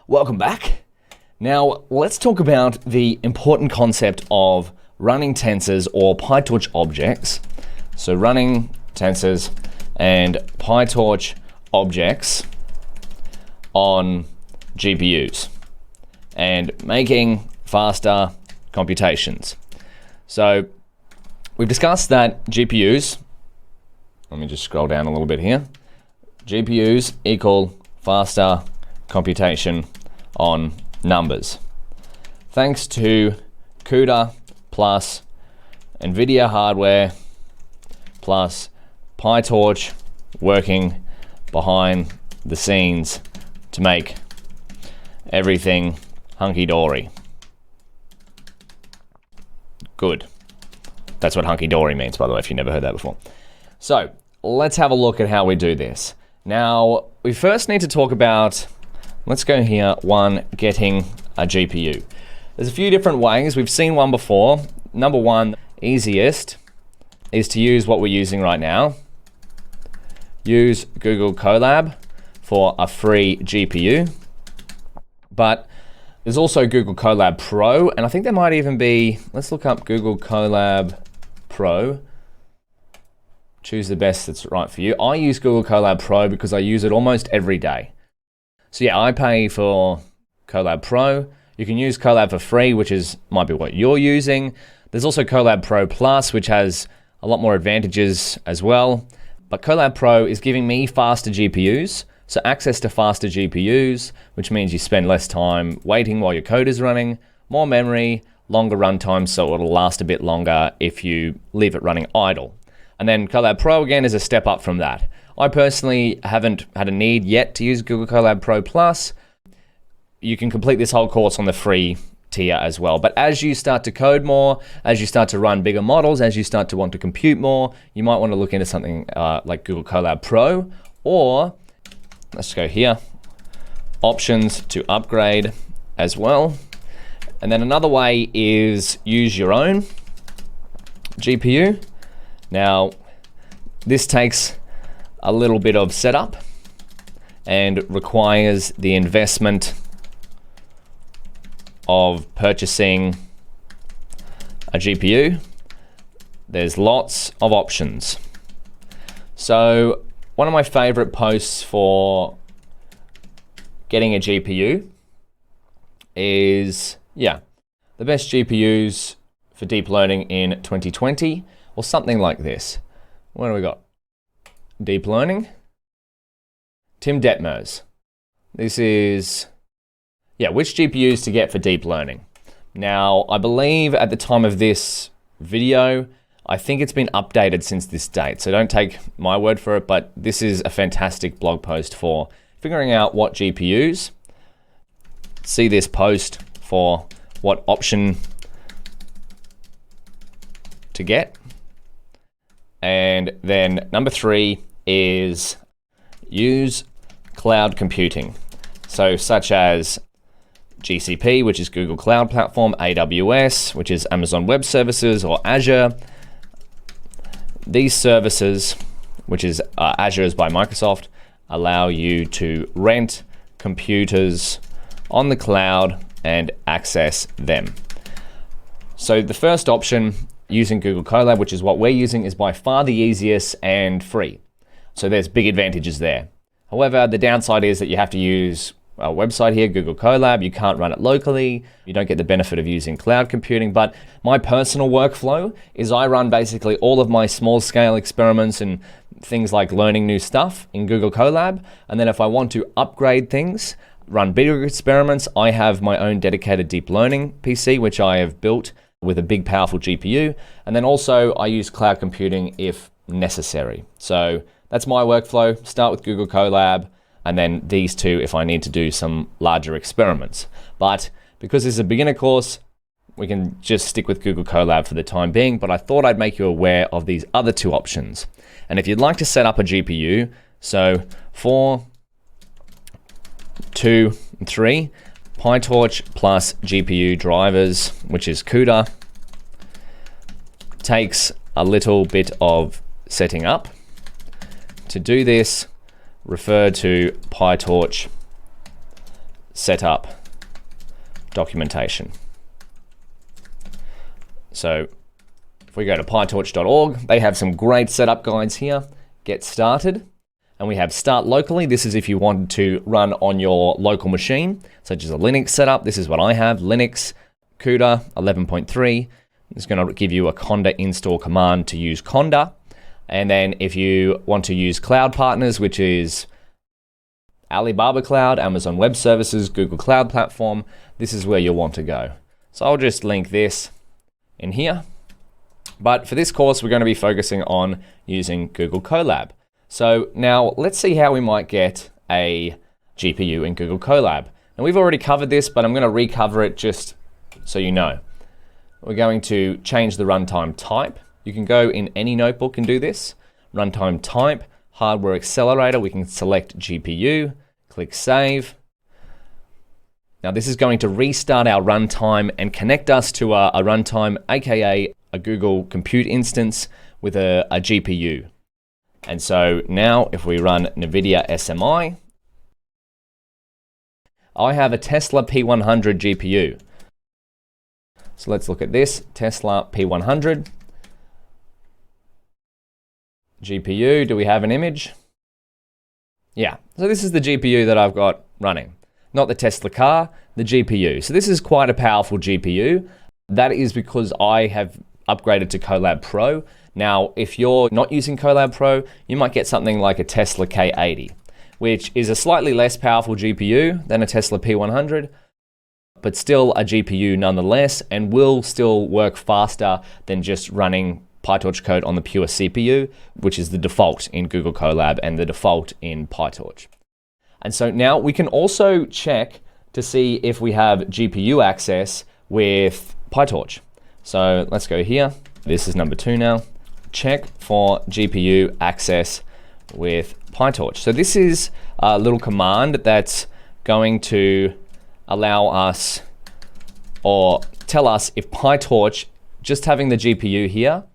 Welcome back. Now, let's talk about the important concept of running tensors or PyTorch objects. So running tensors and PyTorch objects on GPUs and making faster computations. So we've discussed that GPUs, let me just scroll down a little bit here. GPUs equal faster computation on numbers. Thanks to CUDA plus NVIDIA hardware plus PyTorch working behind the scenes to make everything hunky-dory. Good. That's what hunky-dory means, by the way, if you've never heard that before. So let's have a look at how we do this. Now, we first need to talk about, let's go here, getting a GPU. There's a few different ways. We've seen one before. Number one, easiest, is to use what we're using right now. Use Google Colab for a free GPU. But there's also Google Colab Pro, and I think there might even be, let's look up Google Colab Pro. Choose the best that's right for you. I use Google Colab Pro because I use it almost every day. So yeah, I pay for Colab Pro. You can use Colab for free, which might be what you're using. There's also Colab Pro Plus, which has a lot more advantages as well. But Colab Pro is giving me faster GPUs. So access to faster GPUs, which means you spend less time waiting while your code is running, more memory, longer runtime, so it'll last a bit longer if you leave it running idle. And then Colab Pro, again, is a step up from that. I personally haven't had a need yet to use Google Colab Pro Plus. You can complete this whole course on the free tier as well. But as you start to code more, as you start to run bigger models, as you start to want to compute more, you might want to look into something like Google Colab Pro, or let's go here, options to upgrade as well. And then another way is use your own GPU. Now, this takes a little bit of setup and requires the investment of purchasing a GPU. There's lots of options. So one of my favorite posts for getting a GPU is, the best GPUs for deep learning in 2020, or something like this. What do we got? Deep learning. Tim Detmers. This is, which GPUs to get for deep learning. Now, I believe at the time of this video, I think it's been updated since this date, so don't take my word for it, but this is a fantastic blog post for figuring out what GPUs. See this post for what option to get. And then number 3 is use cloud computing. So such as GCP, which is Google Cloud Platform, AWS, which is Amazon Web Services, or Azure. These services, which is Azure is by Microsoft, allow you to rent computers on the cloud and access them. So the first option, using Google Colab, which is what we're using, is by far the easiest and free. So there's big advantages there. However, the downside is that you have to use a website here, Google Colab. You can't run it locally. You don't get the benefit of using cloud computing. But my personal workflow is I run basically all of my small scale experiments and things like learning new stuff in Google Colab. And then if I want to upgrade things, run bigger experiments, I have my own dedicated deep learning PC, which I have built with a big, powerful GPU. And then also I use cloud computing if necessary. So that's my workflow. Start with Google Colab, and then these two if I need to do some larger experiments. But because this is a beginner course, we can just stick with Google Colab for the time being, but I thought I'd make you aware of these other two options. And if you'd like to set up a GPU, so 4, 2, and 3, PyTorch plus GPU drivers, which is CUDA, takes a little bit of setting up. To do this, refer to PyTorch setup documentation. So if we go to pytorch.org, they have some great setup guides here. Get started. And we have start locally. This is if you wanted to run on your local machine, such as a Linux setup. This is what I have, Linux, CUDA 11.3. It's going to give you a Conda install command to use Conda. And then if you want to use cloud partners, which is Alibaba Cloud, Amazon Web Services, Google Cloud Platform, this is where you'll want to go. So I'll just link this in here. But for this course, we're going to be focusing on using Google Colab. So now let's see how we might get a GPU in Google Colab. And we've already covered this, but I'm going to recover it just so you know. We're going to change the runtime type. You can go in any notebook and do this. Runtime type, hardware accelerator, we can select GPU, click save. Now this is going to restart our runtime and connect us to a runtime, aka a Google Compute instance with a GPU. And so now if we run NVIDIA SMI, I have a Tesla P100 GPU. So let's look at this, Tesla P100. GPU, do we have an image? Yeah, so this is the GPU that I've got running. Not the Tesla car, the GPU. So this is quite a powerful GPU. That is because I have upgraded to Colab Pro. Now, if you're not using Colab Pro, you might get something like a Tesla K80, which is a slightly less powerful GPU than a Tesla P100, but still a GPU nonetheless, and will still work faster than just running PyTorch code on the pure CPU, which is the default in Google Colab and the default in PyTorch. And so now we can also check to see if we have GPU access with PyTorch. So let's go here. This is number 2 now. Check for GPU access with PyTorch. So this is a little command that's going to allow us or tell us if PyTorch, just having the GPU here.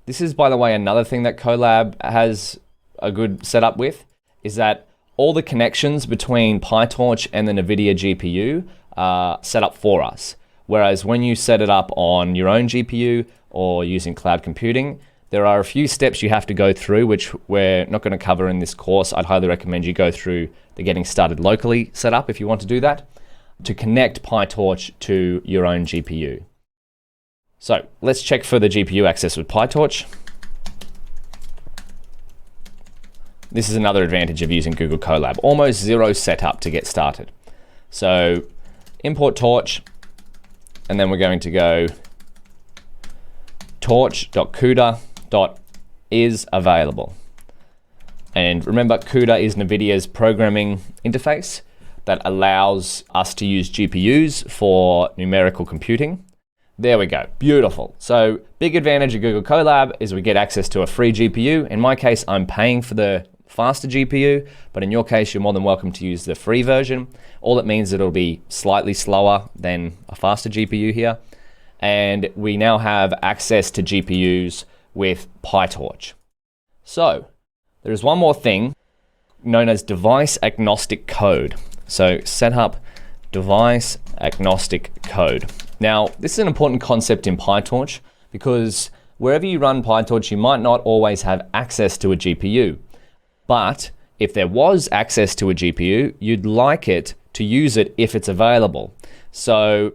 This is, by the way, another thing that Colab has a good setup with, is that all the connections between PyTorch and the NVIDIA GPU are set up for us. Whereas when you set it up on your own GPU or using cloud computing, there are a few steps you have to go through, which we're not going to cover in this course. I'd highly recommend you go through the getting started locally setup if you want to do that, to connect PyTorch to your own GPU. So let's check for the GPU access with PyTorch. This is another advantage of using Google Colab. Almost zero setup to get started. So import torch, and then we're going to go torch.cuda.is available. And remember, CUDA is NVIDIA's programming interface that allows us to use GPUs for numerical computing. There we go, beautiful. So big advantage of Google Colab is we get access to a free GPU. In my case, I'm paying for the faster GPU, but in your case, you're more than welcome to use the free version. All it means is it'll be slightly slower than a faster GPU here. And we now have access to GPUs with PyTorch. So there's one more thing known as device agnostic code. So set up device agnostic code. Now, this is an important concept in PyTorch because wherever you run PyTorch, you might not always have access to a GPU. But if there was access to a GPU, you'd like it to use it if it's available. So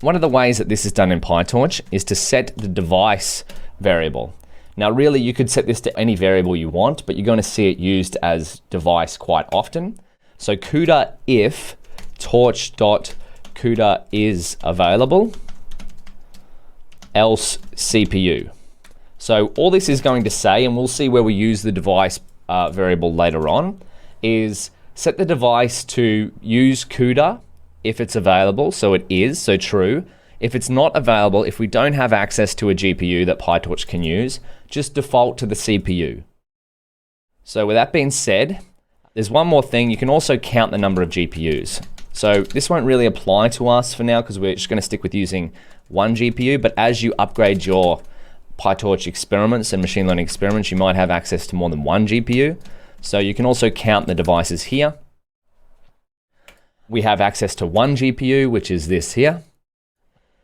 one of the ways that this is done in PyTorch is to set the device variable. Now, really, you could set this to any variable you want, but you're going to see it used as device quite often. So CUDA if torch.CUDA is available, else CPU. So all this is going to say, and we'll see where we use the device variable later on, is set the device to use CUDA if it's available, so it is, so true. If it's not available, if we don't have access to a GPU that PyTorch can use, just default to the CPU. So with that being said, there's one more thing. You can also count the number of GPUs. So this won't really apply to us for now because we're just going to stick with using one GPU, but as you upgrade your PyTorch experiments and machine learning experiments, you might have access to more than one GPU. So you can also count the devices here. we have access to one GPU, which is this here.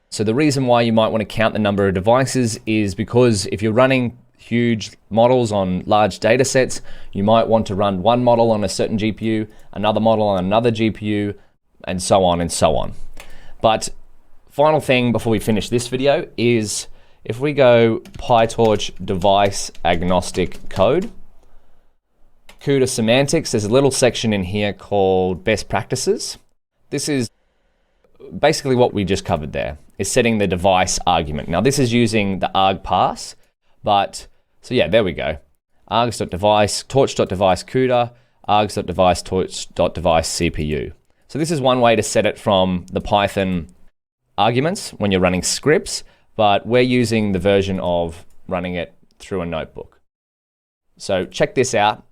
So the reason why you might want to count the number of devices is because if you're running huge models on large data sets, you might want to run one model on a certain GPU, another model on another GPU, and so on and so on. But final thing before we finish this video is if we go PyTorch device agnostic code, CUDA semantics, there's a little section in here called best practices. This is basically what we just covered there, is setting the device argument. Now this is using the arg pass, but so yeah, there we go. args.device, torch.device CUDA, args.device, torch.device CPU. So this is one way to set it from the Python arguments when you're running scripts, but we're using the version of running it through a notebook. So check this out.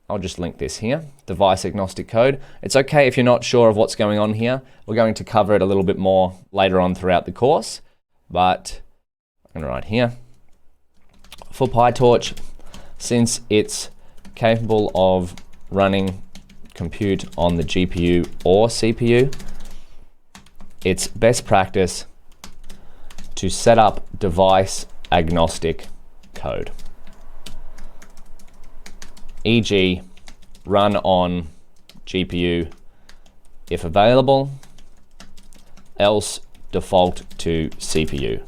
I'll just link this here, device agnostic code. It's okay if you're not sure of what's going on here. We're going to cover it a little bit more later on throughout the course, but I'm going to write here. For PyTorch, since it's capable of running compute on the GPU or CPU, it's best practice to set up device agnostic code. E.g., run on GPU if available, else default to CPU.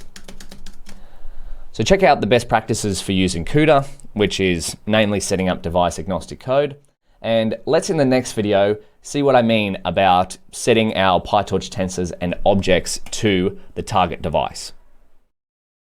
So check out the best practices for using CUDA, which is namely setting up device agnostic code. And let's in the next video see what I mean about setting our PyTorch tensors and objects to the target device.